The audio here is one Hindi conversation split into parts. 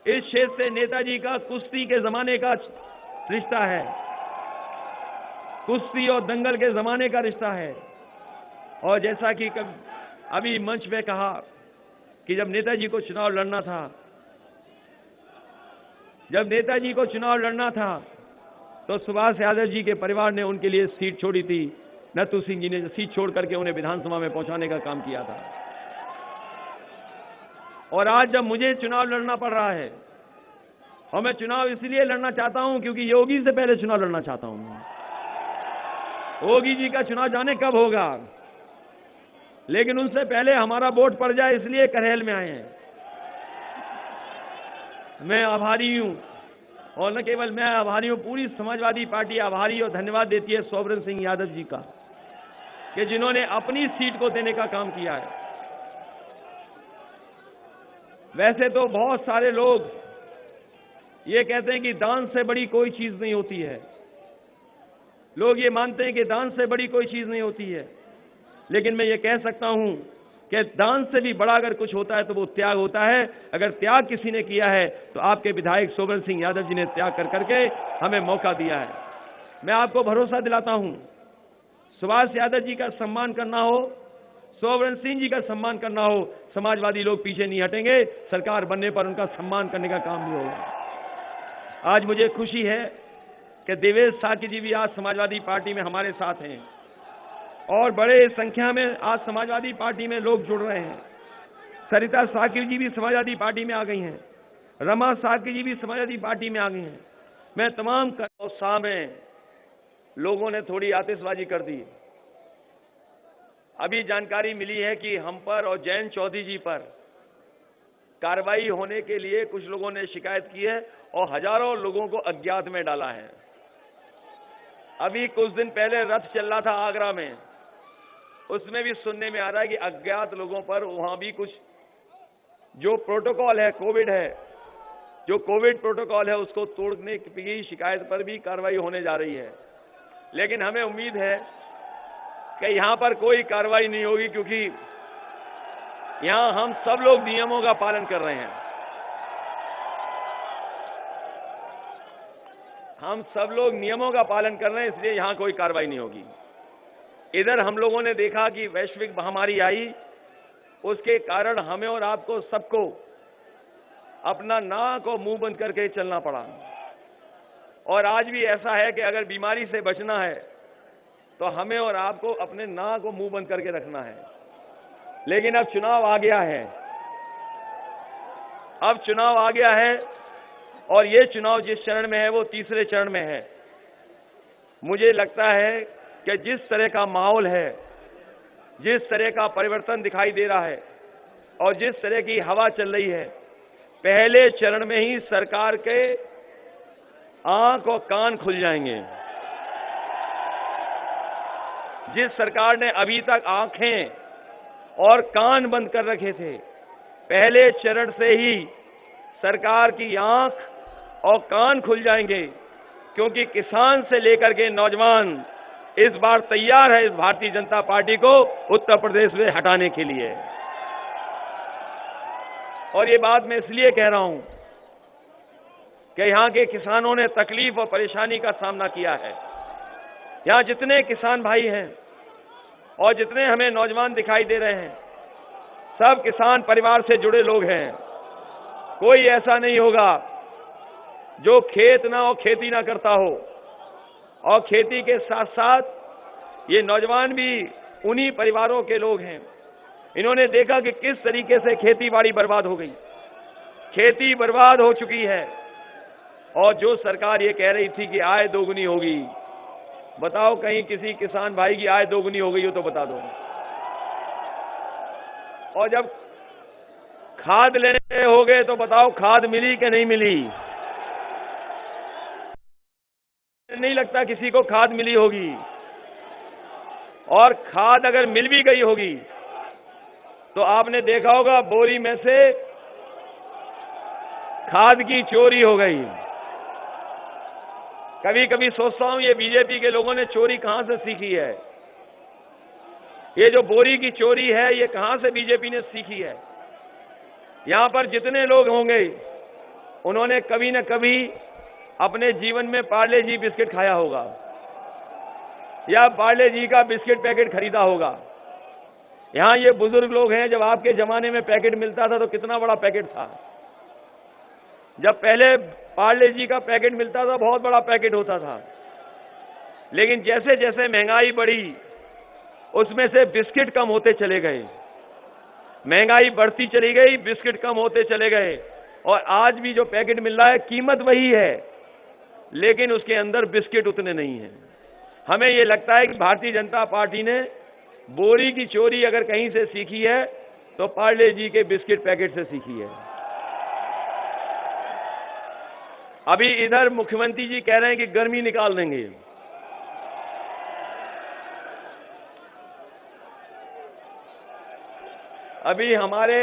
इस क्षेत्र से नेताजी का कुश्ती के जमाने का रिश्ता है, कुश्ती और दंगल के जमाने का रिश्ता है। और जैसा कि अभी मंच पे कहा कि जब नेताजी को चुनाव लड़ना था, तो सुभाष यादव जी के परिवार ने उनके लिए सीट छोड़ी थी। नथु सिंह जी ने सीट छोड़ करके उन्हें विधानसभा में पहुंचाने का काम किया था। और आज जब मुझे चुनाव लड़ना पड़ रहा है, और मैं चुनाव इसलिए लड़ना चाहता हूं क्योंकि योगी से पहले चुनाव लड़ना चाहता हूं। योगी जी का चुनाव जाने कब होगा, लेकिन उनसे पहले हमारा वोट पड़ जाए, इसलिए करहेल में आए हैं। मैं आभारी हूं, और न केवल मैं आभारी हूं, पूरी समाजवादी पार्टी आभारी और धन्यवाद देती है सोवरन सिंह यादव जी का, कि जिन्होंने अपनी सीट को देने का काम किया है। वैसे तो बहुत सारे लोग ये कहते हैं कि दान से बड़ी कोई चीज नहीं होती है, लोग ये मानते हैं कि दान से बड़ी कोई चीज नहीं होती है, लेकिन मैं ये कह सकता हूं कि दान से भी बड़ा अगर कुछ होता है तो वो त्याग होता है। अगर त्याग किसी ने किया है तो आपके विधायक सोवरन सिंह यादव जी ने त्याग कर करके हमें मौका दिया है। मैं आपको भरोसा दिलाता हूं, सुभाष यादव जी का सम्मान करना हो, सोवरन सिंह जी का सम्मान करना हो, समाजवादी लोग पीछे नहीं हटेंगे। सरकार बनने पर उनका सम्मान करने का काम भी होगा। आज मुझे खुशी है कि देवेश साकी जी भी आज समाजवादी पार्टी में हमारे साथ हैं, और बड़े संख्या में आज समाजवादी पार्टी में लोग जुड़ रहे हैं। सरिता साकी जी भी समाजवादी पार्टी में आ गई हैं, रमा साकी जी भी समाजवादी पार्टी में आ गई हैं। मैं तमाम उत्साह में लोगों ने थोड़ी आतिशबाजी कर दी। अभी जानकारी मिली है कि हम पर और जयंत चौधरी जी पर कार्रवाई होने के लिए कुछ लोगों ने शिकायत की है और हजारों लोगों को अज्ञात में डाला है। अभी कुछ दिन पहले रथ चल रहा था आगरा में, उसमें भी सुनने में आ रहा है कि अज्ञात लोगों पर वहां भी कुछ जो प्रोटोकॉल है, जो कोविड प्रोटोकॉल है, उसको तोड़ने की शिकायत पर भी कार्रवाई होने जा रही है। लेकिन हमें उम्मीद है कि यहां पर कोई कार्रवाई नहीं होगी, क्योंकि यहां हम सब लोग नियमों का पालन कर रहे हैं। हम सब लोग नियमों का पालन कर रहे हैं, इसलिए यहां कोई कार्रवाई नहीं होगी। इधर हम लोगों ने देखा कि वैश्विक महामारी आई, उसके कारण हमें और आपको सबको अपना नाक और मुंह बंद करके चलना पड़ा। और आज भी ऐसा है कि अगर बीमारी से बचना है तो हमें और आपको अपने नाक और मुंह बंद करके रखना है। लेकिन अब चुनाव आ गया है, और ये चुनाव जिस चरण में है वो तीसरे चरण में है। मुझे लगता है कि जिस तरह का माहौल है, जिस तरह का परिवर्तन दिखाई दे रहा है और जिस तरह की हवा चल रही है, पहले चरण में ही सरकार के आंख और कान खुल जाएंगे। जिस सरकार ने अभी तक आंखें और कान बंद कर रखे थे, पहले चरण से ही सरकार की आंख और कान खुल जाएंगे, क्योंकि किसान से लेकर के नौजवान इस बार तैयार है इस भारतीय जनता पार्टी को उत्तर प्रदेश में हटाने के लिए। और ये बात मैं इसलिए कह रहा हूं कि यहां के किसानों ने तकलीफ और परेशानी का सामना किया है। यहां जितने किसान भाई हैं और जितने हमें नौजवान दिखाई दे रहे हैं, सब किसान परिवार से जुड़े लोग हैं। कोई ऐसा नहीं होगा जो खेत ना और खेती ना करता हो, और खेती के साथ साथ ये नौजवान भी उन्हीं परिवारों के लोग हैं। इन्होंने देखा कि किस तरीके से खेती बाड़ी बर्बाद हो गई, खेती बर्बाद हो चुकी है। और जो सरकार ये कह रही थी कि आय दोगुनी होगी, बताओ कहीं किसी किसान भाई की आय दोगुनी हो गई हो तो बता दो। और जब खाद लेने हो गए तो बताओ खाद मिली कि नहीं मिली? नहीं लगता किसी को खाद मिली होगी। और खाद अगर मिल भी गई होगी तो आपने देखा होगा बोरी में से खाद की चोरी हो गई। कभी कभी सोचता हूं ये बीजेपी के लोगों ने चोरी कहां से सीखी है। ये जो बोरी की चोरी है ये कहां से बीजेपी ने सीखी है। यहां पर जितने लोग होंगे उन्होंने कभी न कभी अपने जीवन में पार्ले जी बिस्किट खाया होगा या पार्ले जी का बिस्किट पैकेट खरीदा होगा। यहां ये बुजुर्ग लोग हैं, जब आपके जमाने में पैकेट मिलता था तो कितना बड़ा पैकेट था। जब पहले पार्ले जी का पैकेट मिलता था बहुत बड़ा पैकेट होता था, लेकिन जैसे जैसे महंगाई बढ़ी उसमें से बिस्किट कम होते चले गए, महंगाई बढ़ती चली गई, बिस्किट कम होते चले गए, और आज भी जो पैकेट मिल रहा है कीमत वही है, लेकिन उसके अंदर बिस्किट उतने नहीं हैं। हमें ये लगता है कि भारतीय जनता पार्टी ने बोरी की चोरी अगर कहीं से सीखी है तो पार्ले जी के बिस्किट पैकेट से सीखी है। अभी इधर मुख्यमंत्री जी कह रहे हैं कि गर्मी निकाल देंगे। अभी हमारे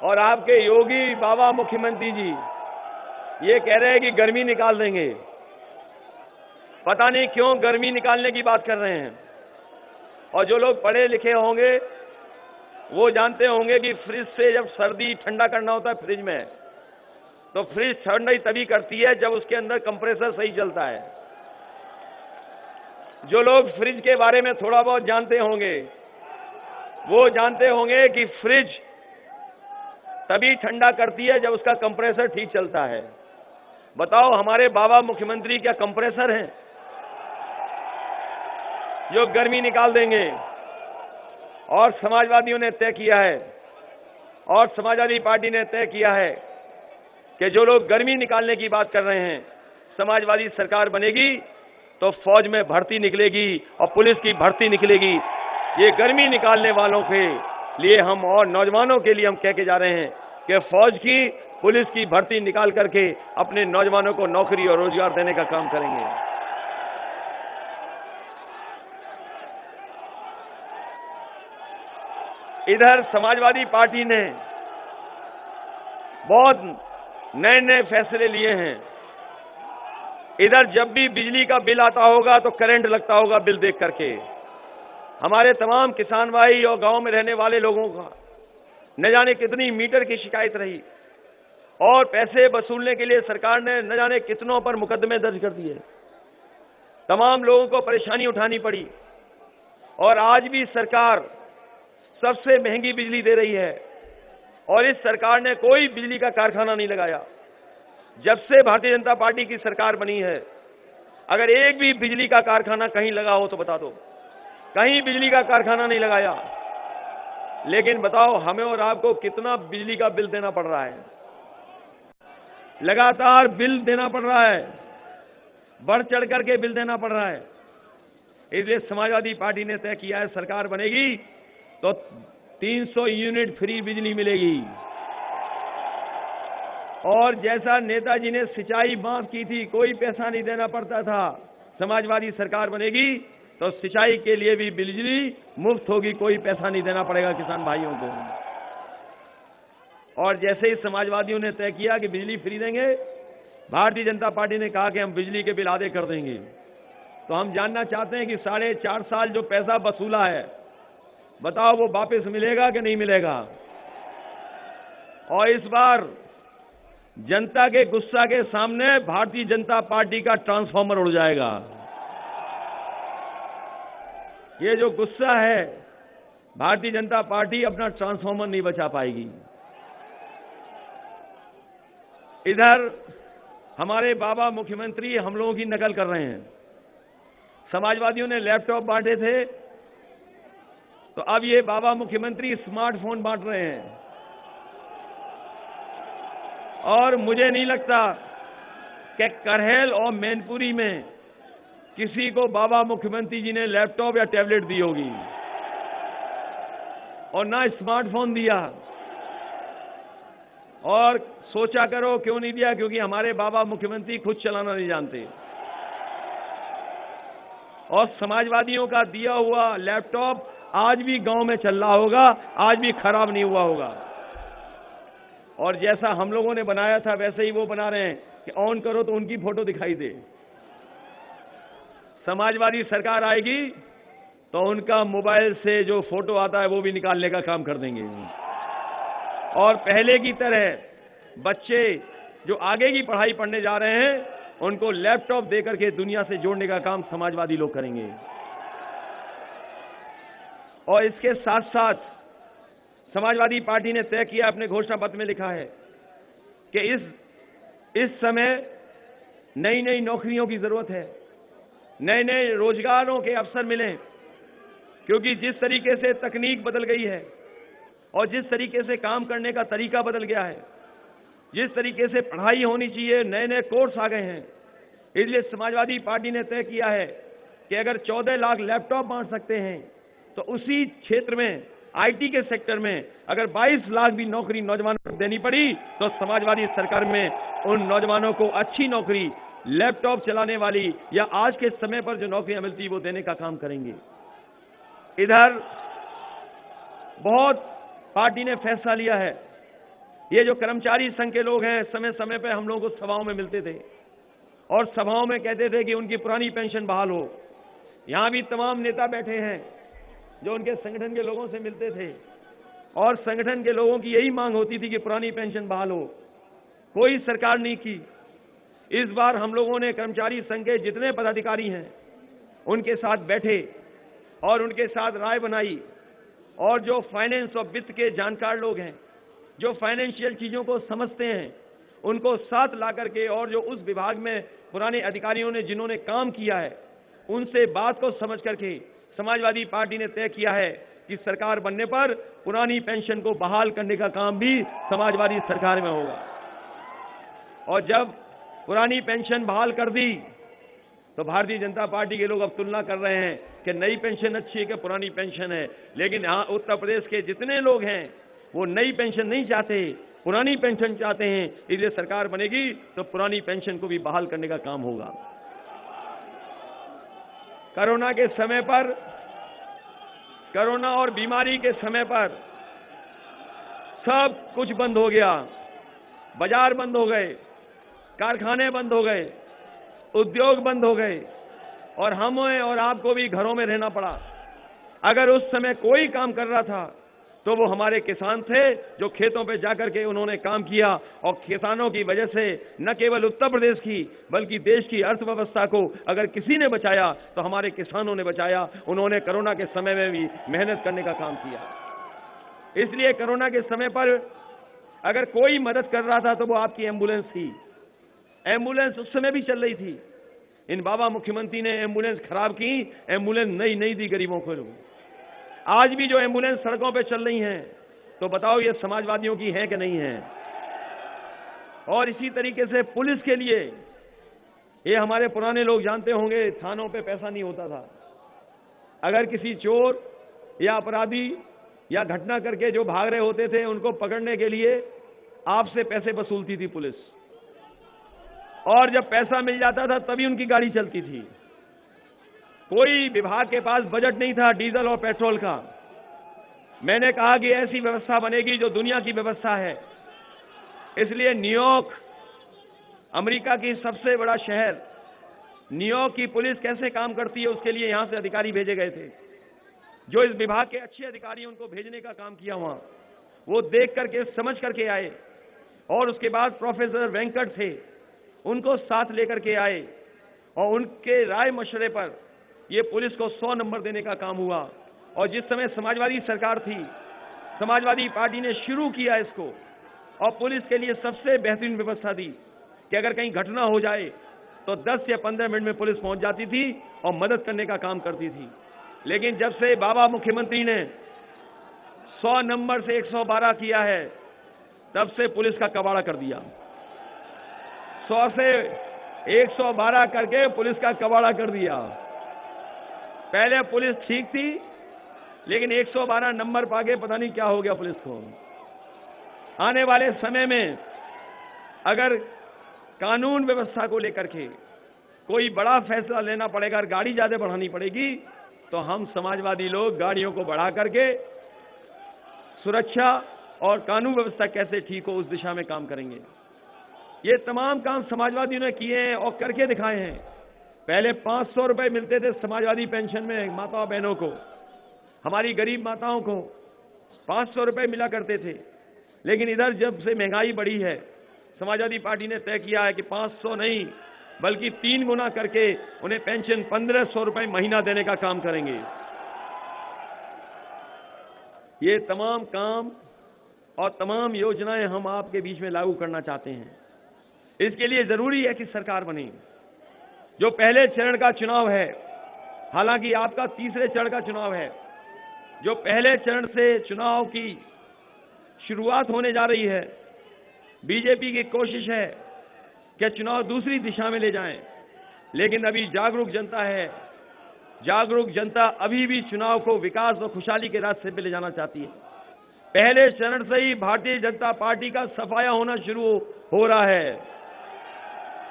और आपके योगी बाबा मुख्यमंत्री जी ये कह रहे हैं कि गर्मी निकाल देंगे। पता नहीं क्यों गर्मी निकालने की बात कर रहे हैं। और जो लोग पढ़े लिखे होंगे वो जानते होंगे कि फ्रिज से जब सर्दी ठंडा करना होता है फ्रिज में, तो फ्रिज ठंडाई तभी करती है जब उसके अंदर कंप्रेसर सही चलता है। जो लोग फ्रिज के बारे में थोड़ा बहुत जानते होंगे वो जानते होंगे कि फ्रिज तभी ठंडा करती है जब उसका कंप्रेसर ठीक चलता है। बताओ हमारे बाबा मुख्यमंत्री क्या कंप्रेसर हैं जो गर्मी निकाल देंगे? और समाजवादियों ने तय किया है, और समाजवादी पार्टी ने तय किया है कि जो लोग गर्मी निकालने की बात कर रहे हैं, समाजवादी सरकार बनेगी तो फौज में भर्ती निकलेगी और पुलिस की भर्ती निकलेगी। ये गर्मी निकालने वालों के लिए हम और नौजवानों के लिए हम कह के जा रहे हैं कि फौज की, पुलिस की भर्ती निकाल करके अपने नौजवानों को नौकरी और रोजगार देने का काम करेंगे। इधर समाजवादी पार्टी ने बहुत नए नए फैसले लिए हैं। इधर जब भी बिजली का बिल आता होगा तो करंट लगता होगा बिल देख करके। हमारे तमाम किसान भाई और गांव में रहने वाले लोगों का न जाने कितनी मीटर की शिकायत रही, और पैसे वसूलने के लिए सरकार ने न जाने कितनों पर मुकदमे दर्ज कर दिए। तमाम लोगों को परेशानी उठानी पड़ी, और आज भी सरकार सबसे महंगी बिजली दे रही है, और इस सरकार ने कोई बिजली का कारखाना नहीं लगाया। जब से भारतीय जनता पार्टी की सरकार बनी है, अगर एक भी बिजली का कारखाना कहीं लगा हो तो बता दो। कहीं बिजली का कारखाना नहीं लगाया। लेकिन बताओ हमें और आपको कितना बिजली का बिल देना पड़ रहा है? लगातार बिल देना पड़ रहा है, बढ़ चढ़ करके बिल देना पड़ रहा है। इसलिए समाजवादी पार्टी ने तय किया है सरकार बनेगी तो 300 यूनिट फ्री बिजली मिलेगी। और जैसा नेताजी ने सिंचाई माफ की थी, कोई पैसा नहीं देना पड़ता था, समाजवादी सरकार बनेगी तो सिंचाई के लिए भी बिजली मुफ्त होगी, कोई पैसा नहीं देना पड़ेगा किसान भाइयों को। और जैसे ही समाजवादियों ने तय किया कि बिजली फ्री देंगे, भारतीय जनता पार्टी ने कहा कि हम बिजली के बिल आधे कर देंगे। तो हम जानना चाहते हैं कि 4.5 साल जो पैसा वसूला है, बताओ वो वापस मिलेगा कि नहीं मिलेगा? और इस बार जनता के गुस्सा के सामने भारतीय जनता पार्टी का ट्रांसफार्मर उड़ जाएगा। ये जो गुस्सा है, भारतीय जनता पार्टी अपना ट्रांसफार्मर नहीं बचा पाएगी। इधर हमारे बाबा मुख्यमंत्री हम लोगों की नकल कर रहे हैं। समाजवादियों ने लैपटॉप बांटे थे, तो अब ये बाबा मुख्यमंत्री स्मार्टफोन बांट रहे हैं। और मुझे नहीं लगता कि करहेल और मैनपुरी में किसी को बाबा मुख्यमंत्री जी ने लैपटॉप या टैबलेट दी होगी, और ना स्मार्टफोन दिया। और सोचा करो क्यों नहीं दिया, क्योंकि हमारे बाबा मुख्यमंत्री खुद चलाना नहीं जानते। और समाजवादियों का दिया हुआ लैपटॉप आज भी गांव में चल रहा होगा, आज भी खराब नहीं हुआ होगा। और जैसा हम लोगों ने बनाया था वैसे ही वो बना रहे हैं कि ऑन करो तो उनकी फोटो दिखाई दे। समाजवादी सरकार आएगी तो उनका मोबाइल से जो फोटो आता है वो भी निकालने का काम कर देंगे। और पहले की तरह बच्चे जो आगे की पढ़ाई पढ़ने जा रहे हैं उनको लैपटॉप देकर के दुनिया से जोड़ने का काम समाजवादी लोग करेंगे। और इसके साथ साथ समाजवादी पार्टी ने तय किया, अपने घोषणा पत्र में लिखा है कि इस समय नई नई नौकरियों की जरूरत है, नए नए रोजगारों के अवसर मिलें, क्योंकि जिस तरीके से तकनीक बदल गई है और जिस तरीके से काम करने का तरीका बदल गया है, जिस तरीके से पढ़ाई होनी चाहिए, नए नए कोर्स आ गए हैं। इसलिए समाजवादी पार्टी ने तय किया है कि अगर 14 लाख लैपटॉप बांट सकते हैं तो उसी क्षेत्र में आईटी के सेक्टर में अगर 22 लाख भी नौकरी नौजवानों को देनी पड़ी तो समाजवादी सरकार में उन नौजवानों को अच्छी नौकरी, लैपटॉप चलाने वाली या आज के समय पर जो नौकरियां मिलती वो देने का काम करेंगे। इधर बहुत पार्टी ने फैसला लिया है, ये जो कर्मचारी संघ के लोग हैं समय समय पर हम लोगों को सभाओं में मिलते थे और सभाओं में कहते थे कि उनकी पुरानी पेंशन बहाल हो। यहां भी तमाम नेता बैठे हैं जो उनके संगठन के लोगों से मिलते थे और संगठन के लोगों की यही मांग होती थी कि पुरानी पेंशन बहाल हो। कोई सरकार नहीं की। इस बार हम लोगों ने कर्मचारी संघ के जितने पदाधिकारी हैं उनके साथ बैठे और उनके साथ राय बनाई और जो फाइनेंस और वित्त के जानकार लोग हैं, जो फाइनेंशियल चीजों को समझते हैं, उनको साथ ला करके और जो उस विभाग में पुराने अधिकारियों ने जिन्होंने काम किया है उनसे बात को समझ करके समाजवादी पार्टी ने तय किया है कि सरकार बनने पर पुरानी पेंशन को बहाल करने का काम भी समाजवादी सरकार में होगा। और जब पुरानी पेंशन बहाल कर दी तो भारतीय जनता पार्टी के लोग अब तुलना कर रहे हैं कि नई पेंशन अच्छी है कि पुरानी पेंशन है। लेकिन यहाँ उत्तर प्रदेश के जितने लोग हैं वो नई पेंशन नहीं चाहते, पुरानी पेंशन चाहते हैं। इसलिए सरकार बनेगी तो पुरानी पेंशन को भी बहाल करने का काम होगा। कोरोना के समय पर, कोरोना और बीमारी के समय पर सब कुछ बंद हो गया, बाजार बंद हो गए, कारखाने बंद हो गए, उद्योग बंद हो गए और हमें और आपको भी घरों में रहना पड़ा। अगर उस समय कोई काम कर रहा था तो वो हमारे किसान थे जो खेतों पे जाकर के उन्होंने काम किया और किसानों की वजह से न केवल उत्तर प्रदेश की बल्कि देश की अर्थव्यवस्था को अगर किसी ने बचाया तो हमारे किसानों ने बचाया। उन्होंने कोरोना के समय में भी मेहनत करने का काम किया। इसलिए कोरोना के समय पर अगर कोई मदद कर रहा था तो वो आपकी एम्बुलेंस थी। एम्बुलेंस उस समय भी चल रही थी। इन बाबा मुख्यमंत्री ने एम्बुलेंस खराब की, एम्बुलेंस नई नई दी गरीबों को। आज भी जो एम्बुलेंस सड़कों पे चल रही हैं तो बताओ ये समाजवादियों की है कि नहीं है। और इसी तरीके से पुलिस के लिए, ये हमारे पुराने लोग जानते होंगे, थानों पे पैसा नहीं होता था। अगर किसी चोर या अपराधी या घटना करके जो भाग रहे होते थे उनको पकड़ने के लिए आपसे पैसे वसूलती थी पुलिस, और जब पैसा मिल जाता था तभी उनकी गाड़ी चलती थी। कोई विभाग के पास बजट नहीं था डीजल और पेट्रोल का। मैंने कहा कि ऐसी व्यवस्था बनेगी जो दुनिया की व्यवस्था है। इसलिए न्यूयॉर्क, अमेरिका की सबसे बड़ा शहर, न्यूयॉर्क की पुलिस कैसे काम करती है उसके लिए यहां से अधिकारी भेजे गए थे। जो इस विभाग के अच्छे अधिकारी उनको भेजने का काम किया वहां, वो देख करके समझ करके आए। और उसके बाद प्रोफेसर वेंकट थे, उनको साथ लेकर के आए और उनके राय मशवरे पर ये पुलिस को 100 नंबर देने का काम हुआ। और जिस समय समाजवादी सरकार थी, समाजवादी पार्टी ने शुरू किया इसको और पुलिस के लिए सबसे बेहतरीन व्यवस्था दी कि अगर कहीं घटना हो जाए तो 10 या 15 मिनट में पुलिस पहुंच जाती थी और मदद करने का काम करती थी। लेकिन जब से बाबा मुख्यमंत्री ने 100 नंबर से 112 किया है तब से पुलिस का कबाड़ा कर दिया। 100 से 112 करके पुलिस का कबाड़ा कर दिया। पहले पुलिस ठीक थी लेकिन 112 नंबर पाके पता नहीं क्या हो गया पुलिस को। आने वाले समय में अगर कानून व्यवस्था को लेकर के कोई बड़ा फैसला लेना पड़ेगा, गाड़ी ज्यादा बढ़ानी पड़ेगी, तो हम समाजवादी लोग गाड़ियों को बढ़ा करके सुरक्षा और कानून व्यवस्था कैसे ठीक हो उस दिशा में काम करेंगे। ये तमाम काम समाजवादियों ने किए हैं और करके दिखाए हैं। पहले 500 रुपए मिलते थे समाजवादी पेंशन में माताओं बहनों को, हमारी गरीब माताओं को 500 रुपए मिला करते थे। लेकिन इधर जब से महंगाई बढ़ी है समाजवादी पार्टी ने तय किया है कि 500 नहीं बल्कि 3 गुना करके उन्हें पेंशन 1500 रुपए महीना देने का काम करेंगे। ये तमाम काम और तमाम योजनाएं हम आपके बीच में लागू करना चाहते हैं। इसके लिए जरूरी है कि सरकार बने। जो पहले चरण का चुनाव है, हालांकि आपका तीसरे चरण का चुनाव है, जो पहले चरण से चुनाव की शुरुआत होने जा रही है, बीजेपी की कोशिश है कि चुनाव दूसरी दिशा में ले जाएं, लेकिन अभी जागरूक जनता है। जागरूक जनता अभी भी चुनाव को विकास और खुशहाली के रास्ते पे ले जाना चाहती है। पहले चरण से ही भारतीय जनता पार्टी का सफाया होना शुरू हो रहा है।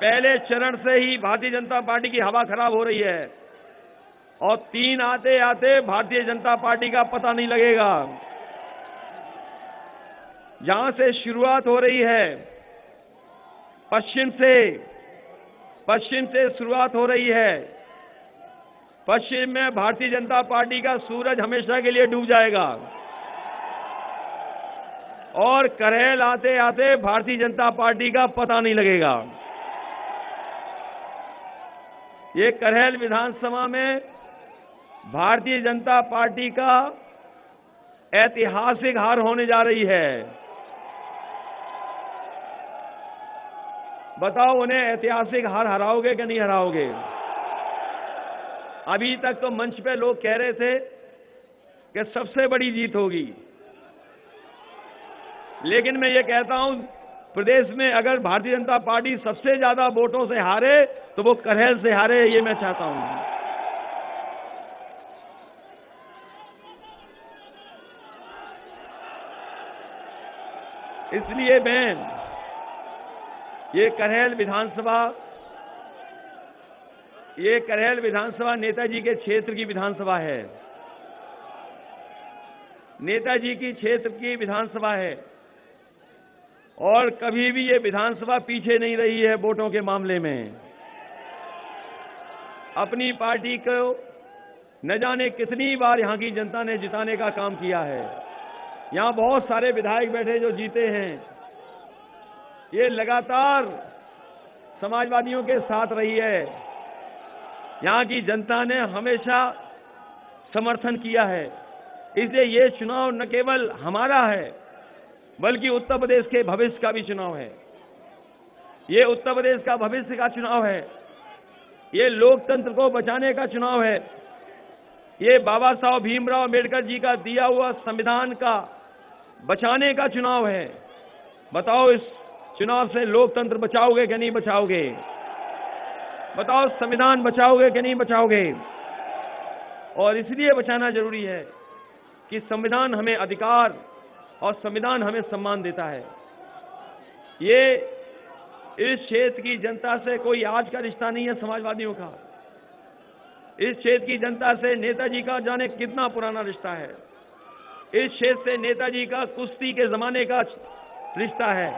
पहले चरण से ही भारतीय जनता पार्टी की हवा खराब हो रही है और 3 आते आते भारतीय जनता पार्टी का पता नहीं लगेगा। जहां से शुरुआत हो रही है, पश्चिम से शुरुआत हो रही है। पश्चिम में भारतीय जनता पार्टी का सूरज हमेशा के लिए डूब जाएगा और करेल आते आते भारतीय जनता पार्टी का पता नहीं लगेगा। ये करेल विधानसभा में भारतीय जनता पार्टी का ऐतिहासिक हार होने जा रही है। बताओ, उन्हें ऐतिहासिक हार हराओगे कि नहीं हराओगे? अभी तक तो मंच पे लोग कह रहे थे कि सबसे बड़ी जीत होगी, लेकिन मैं ये कहता हूं, प्रदेश में अगर भारतीय जनता पार्टी सबसे ज्यादा वोटों से हारे तो वो करेल से हारे, ये मैं चाहता हूं। इसलिए मैं ये करेल विधानसभा नेताजी के क्षेत्र की विधानसभा है। नेताजी की क्षेत्र की विधानसभा है और कभी भी ये विधानसभा पीछे नहीं रही है वोटों के मामले में। अपनी पार्टी को न जाने कितनी बार यहां की जनता ने जिताने का काम किया है। यहां बहुत सारे विधायक बैठे जो जीते हैं। ये लगातार समाजवादियों के साथ रही है। यहां की जनता ने हमेशा समर्थन किया है। इसलिए ये चुनाव न केवल हमारा है बल्कि उत्तर प्रदेश के भविष्य का भी चुनाव है। ये उत्तर प्रदेश का भविष्य का चुनाव है। ये लोकतंत्र को बचाने का चुनाव है। ये बाबा साहब भीमराव अम्बेडकर जी का दिया हुआ संविधान का बचाने का चुनाव है। बताओ, इस चुनाव से लोकतंत्र बचाओगे कि नहीं बचाओगे? बताओ, संविधान बचाओगे कि नहीं बचाओगे? और इसलिए बचाना जरूरी है कि संविधान हमें अधिकार और संविधान हमें सम्मान देता है। ये इस क्षेत्र की जनता से कोई आज का रिश्ता नहीं है समाजवादियों का। इस क्षेत्र की जनता से नेताजी का जाने कितना पुराना रिश्ता है। इस क्षेत्र से नेताजी का कुश्ती के जमाने का रिश्ता है।